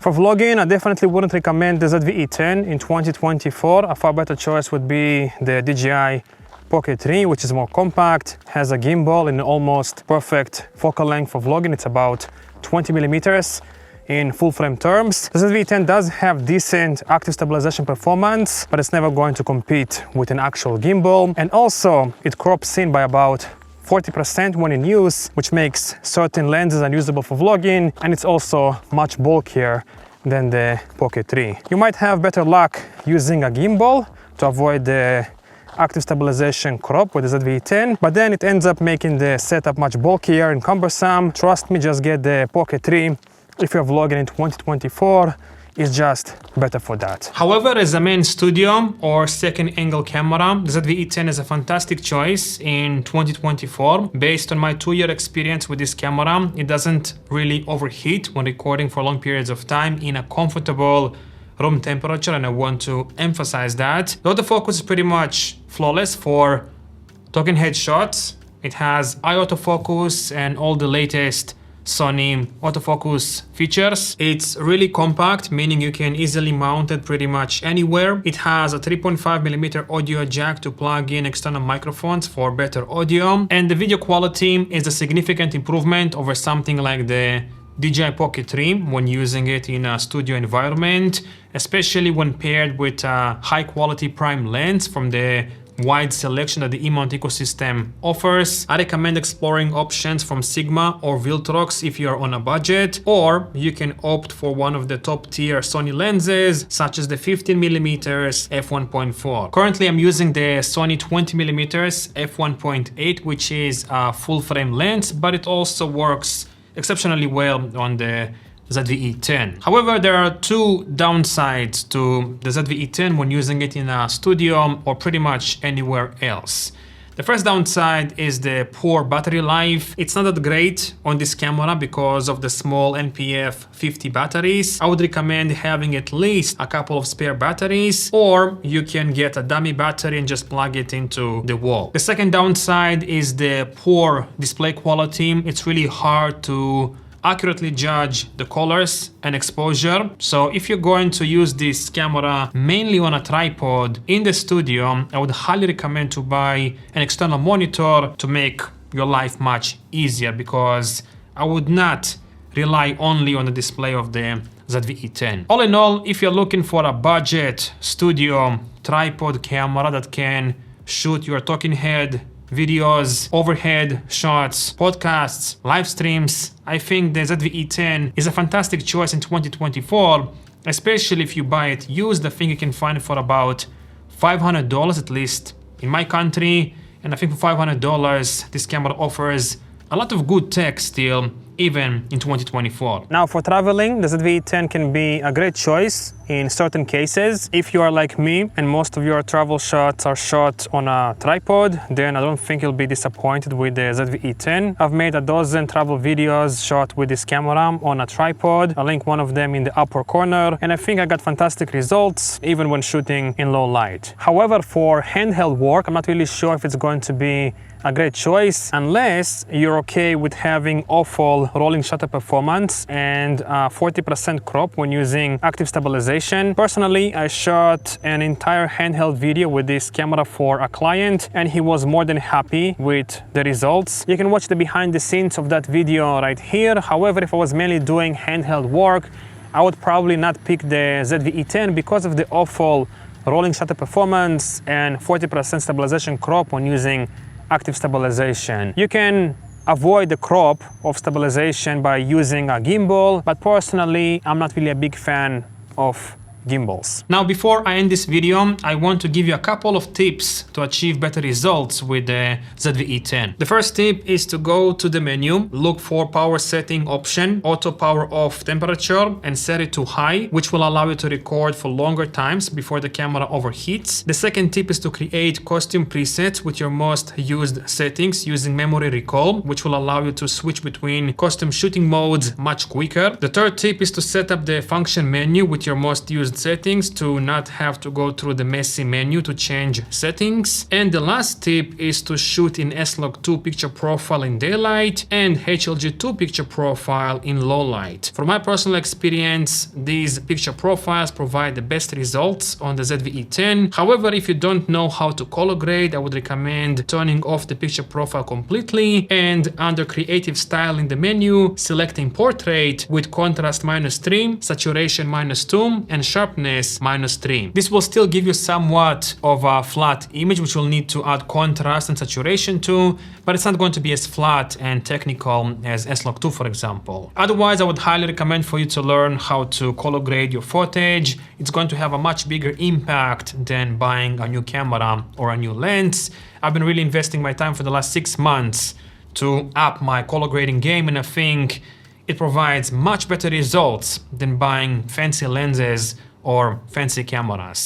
For vlogging, I definitely wouldn't recommend the ZV-E10 in 2024. A far better choice would be the DJI Pocket 3, which is more compact, has a gimbal in almost perfect focal length for vlogging. It's about 20 millimeters in full frame terms. The ZV-E10 does have decent active stabilization performance, but it's never going to compete with an actual gimbal. And also, it crops in by about 40% when in use, which makes certain lenses unusable for vlogging, and it's also much bulkier than the Pocket 3. You might have better luck using a gimbal to avoid the active stabilization crop with the ZV-E10, but then it ends up making the setup much bulkier and cumbersome. Trust me, just get the Pocket 3 if you're vlogging in 2024. Is just better for that. However, as a main studio or second angle camera, the ZV-E10 is a fantastic choice in 2024. Based on my 2-year experience with this camera, it doesn't really overheat when recording for long periods of time in a comfortable room temperature, and I want to emphasize that. The autofocus is pretty much flawless for talking head shots. It has eye autofocus and all the latest Sony autofocus features. It's really compact, meaning you can easily mount it pretty much anywhere. It has a 3.5mm audio jack to plug in external microphones for better audio, and the video quality is a significant improvement over something like the DJI Pocket 3 when using it in a studio environment, especially when paired with a high quality prime lens from the wide selection that the E-mount ecosystem offers. I recommend exploring options from Sigma or Viltrox if you're on a budget, or you can opt for one of the top tier Sony lenses such as the 15mm f1.4. Currently I'm using the Sony 20mm f1.8, which is a full frame lens, but it also works exceptionally well on the ZV-E10. However, there are two downsides to the ZV-E10 when using it in a studio or pretty much anywhere else. The first downside is the poor battery life. It's not that great on this camera because of the small NPF 50 batteries. I would recommend having at least a couple of spare batteries, or you can get a dummy battery and just plug it into the wall. The second downside is the poor display quality. It's really hard to accurately judge the colors and exposure. So if you're going to use this camera mainly on a tripod in the studio, I would highly recommend to buy an external monitor to make your life much easier, because I would not rely only on the display of the ZV-E10. All in all, if you're looking for a budget studio tripod camera that can shoot your talking head videos, overhead shots, podcasts, live streams, I think the ZV-E10 is a fantastic choice in 2024, especially if you buy it used. I think you can find it for about $500, at least in my country, and I think for $500 this camera offers a lot of good tech still, even in 2024. Now for traveling, the ZV-E10 can be a great choice in certain cases. If you are like me and most of your travel shots are shot on a tripod, then I don't think you'll be disappointed with the ZV-E10. I've made a dozen travel videos shot with this camera on a tripod. I'll link one of them in the upper corner, and I think I got fantastic results even when shooting in low light. However, for handheld work, I'm not really sure if it's going to be a great choice unless you're okay with having awful rolling shutter performance and 40% crop when using active stabilization. Personally, I shot an entire handheld video with this camera for a client, and he was more than happy with the results. You can watch the behind the scenes of that video right here. However, if I was mainly doing handheld work, I would probably not pick the ZV-E10 because of the awful rolling shutter performance and 40% stabilization crop when using active stabilization. You can avoid the crop of stabilization by using a gimbal, but personally, I'm not really a big fan of gimbals. Now, before I end this video, I want to give you a couple of tips to achieve better results with the ZV-E10. The first tip is to go to the menu, look for power setting option, auto power off temperature, and set it to high, which will allow you to record for longer times before the camera overheats. The second tip is to create custom presets with your most used settings using memory recall, which will allow you to switch between custom shooting modes much quicker. The third tip is to set up the function menu with your most used settings to not have to go through the messy menu to change settings. And the last tip is to shoot in S-Log2 picture profile in daylight and HLG2 picture profile in low light. From my personal experience, these picture profiles provide the best results on the ZV-E10. However, if you don't know how to color grade, I would recommend turning off the picture profile completely and under creative style in the menu, selecting portrait with contrast -3, saturation -2 and sharpness -3. This will still give you somewhat of a flat image, which will need to add contrast and saturation to, but it's not going to be as flat and technical as S-Log2, for example. Otherwise, I would highly recommend for you to learn how to color grade your footage. It's going to have a much bigger impact than buying a new camera or a new lens. I've been really investing my time for the last 6 months to up my color grading game, and I think it provides much better results than buying fancy lenses or fancy cameras.